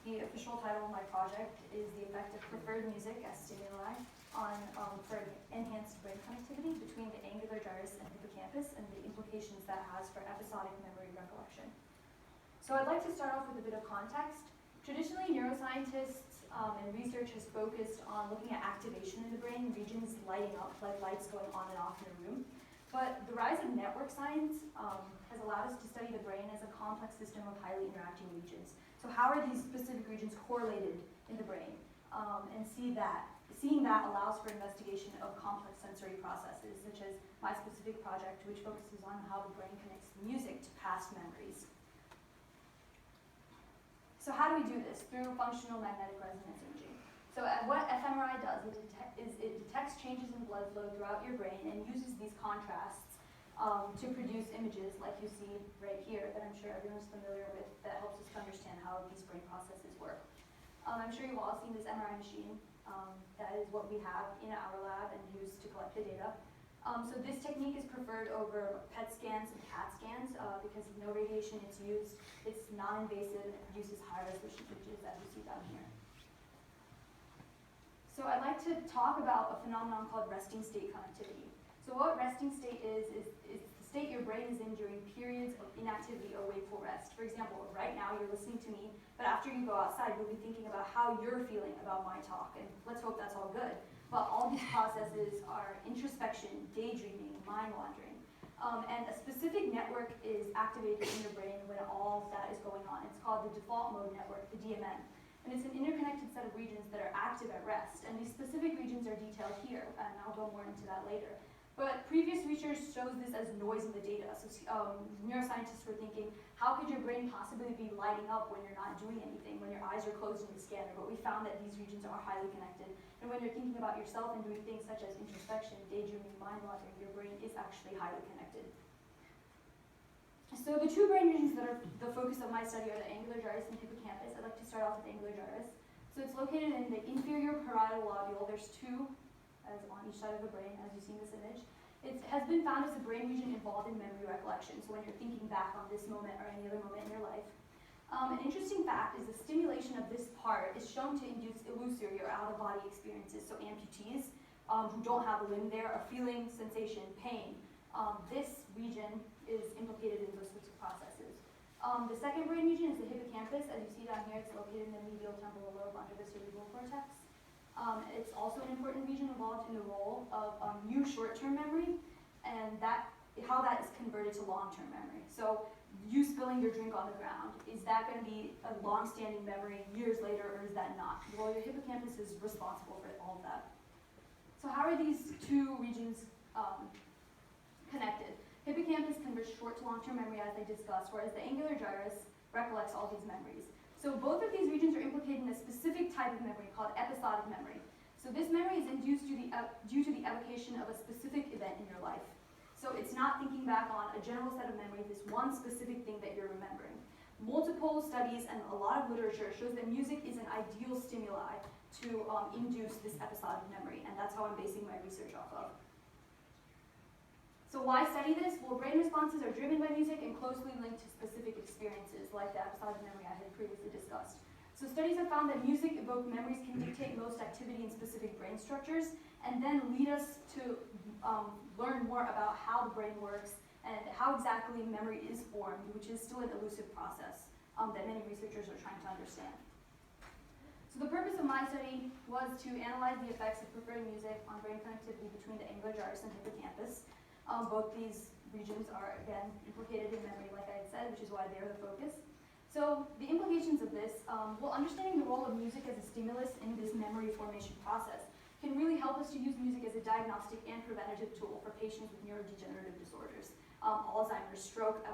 The official title of my project is The Effect of Preferred Music as Stimuli for Enhanced Brain Connectivity between the Angular Gyrus and Hippocampus and the implications that has for episodic memory recollection. So I'd like to start off with a bit of context. Traditionally, neuroscientists and research has focused on looking at activation in the brain, regions lighting up like lights going on and off in a room. But the rise of network science has allowed us to study the brain as a complex system of highly interacting regions. So how are these specific regions correlated in the brain? And seeing that allows for investigation of complex sensory processes, such as my specific project, which focuses on how the brain connects music to past memories. So how do we do this? Through functional magnetic resonance imaging. So what fMRI does is it detects changes in blood flow throughout your brain and uses these contrasts to produce images like you see right here that I'm sure everyone's familiar with that helps us to understand how these brain processes work. I'm sure you've all seen this MRI machine. That is what we have in our lab and used to collect the data. So this technique is preferred over PET scans and CAT scans because no radiation is used. It's non-invasive and it produces high-resolution images as you see down here. So I'd like to talk about a phenomenon called resting state connectivity. So what resting state is the state your brain is in during periods of inactivity or wakeful rest. For example, right now you're listening to me, but after you go outside, you'll be thinking about how you're feeling about my talk, and let's hope that's all good. But all these processes are introspection, daydreaming, mind wandering. And a specific network is activated in your brain when all that is going on. It's called the default mode network, the DMN. And it's an interconnected set of regions that are active at rest. And these specific regions are detailed here, and I'll go more into that later. But previous research shows this as noise in the data. So neuroscientists were thinking, how could your brain possibly be lighting up when you're not doing anything, when your eyes are closed in the scanner? But we found that these regions are highly connected. And when you're thinking about yourself and doing things such as introspection, daydreaming, mind wandering, your brain is actually highly connected. So the two brain regions that are the focus of my study are the angular gyrus and hippocampus. I'd like to start off with the angular gyrus. So it's located in the inferior parietal lobule. There's two as on each side of the brain, as you see in this image. It has been found as a brain region involved in memory recollection, so when you're thinking back on this moment or any other moment in your life. An interesting fact is the stimulation of this part is shown to induce illusory or out-of-body experiences, so amputees who don't have a limb there are feeling sensation, pain. This region is implicated in those sorts of processes. The second brain region is the hippocampus. As you see down here, it's located in the medial temporal lobe under the cerebral cortex. It's also an important region involved in the role of new short-term memory and how that is converted to long-term memory. So you spilling your drink on the ground, is that going to be a long-standing memory years later or is that not? Well, your hippocampus is responsible for all of that. So how are these two regions connected? Hippocampus converts short to long-term memory as I discussed, whereas the angular gyrus recollects all these memories. So both of these regions are implicated in a specific type of memory called episodic memory. So this memory is induced due to the evocation of a specific event in your life. So it's not thinking back on a general set of memories, this one specific thing that you're remembering. Multiple studies and a lot of literature shows that music is an ideal stimuli to induce this episodic memory, and that's how I'm basing my research off of. So why study this? Well, brain responses are driven by music and closely linked to specific experiences, like the episodic memory I had previously discussed. So studies have found that music-evoked memories can dictate most activity in specific brain structures, and then lead us to learn more about how the brain works and how exactly memory is formed, which is still an elusive process that many researchers are trying to understand. So the purpose of my study was to analyze the effects of preferred music on brain connectivity between the angular gyrus and hippocampus. Both these regions are, again, implicated in memory, like I had said, which is why they're the focus. So the implications of this, well, understanding the role of music as a stimulus in this memory formation process can really help us to use music as a diagnostic and preventative tool for patients with neurodegenerative disorders, Alzheimer's, stroke,